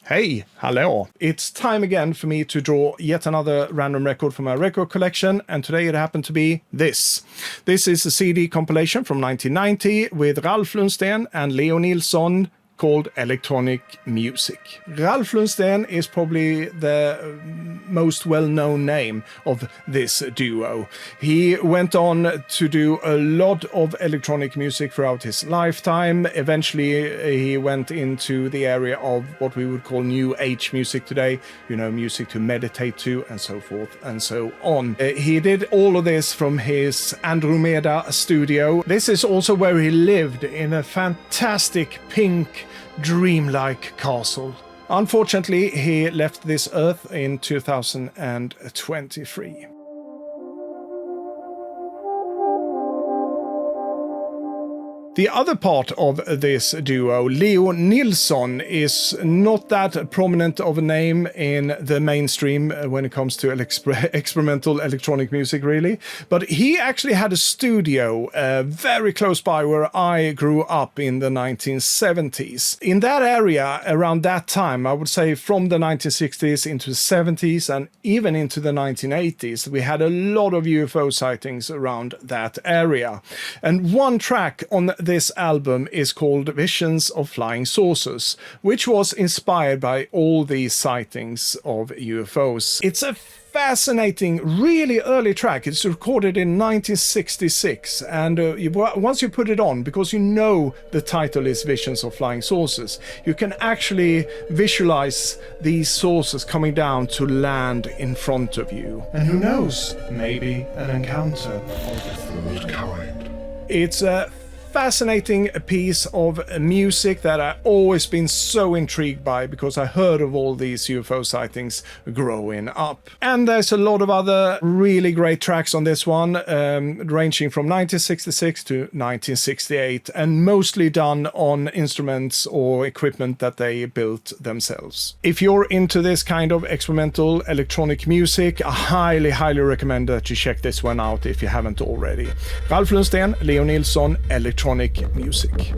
Hey, hello. It's time again for me to draw yet another random record from my record collection, and today it happened to be this. This is a CD compilation from 1990 with Ralf Lundsten and Leo Nilsson called Electronic Music. Ralf Lundsten is probably the most well-known name of this duo. He went on to do a lot of electronic music throughout his lifetime. Eventually, he went into the area of what we would call new age music today, music to meditate to and so forth and so on. He did all of this from his Andromeda studio. This is also where he lived, in a fantastic pink dreamlike castle. Unfortunately, he left this earth in 2023. The other part of this duo, Leo Nilsson, is not that prominent of a name in the mainstream when it comes to experimental electronic music, really. But he actually had a studio very close by where I grew up in the 1970s. In that area, around that time, I would say from the 1960s into the 70s and even into the 1980s, we had a lot of UFO sightings around that area. And one track on this album is called Visions of Flying Saucers, which was inspired by all these sightings of UFOs. It's a fascinating, really early track. It's recorded in 1966, and once you put it on, because the title is Visions of Flying Saucers, you can actually visualize these saucers coming down to land in front of you. And who knows, maybe an encounter of the third kind. It's a fascinating piece of music that I've always been so intrigued by because I heard of all these UFO sightings growing up. And there's a lot of other really great tracks on this one, ranging from 1966 to 1968, and mostly done on instruments or equipment that they built themselves. If you're into this kind of experimental electronic music, I highly recommend that you check this one out if you haven't already. Ralf Lundsten, Leo Nilsson, Electronic Music.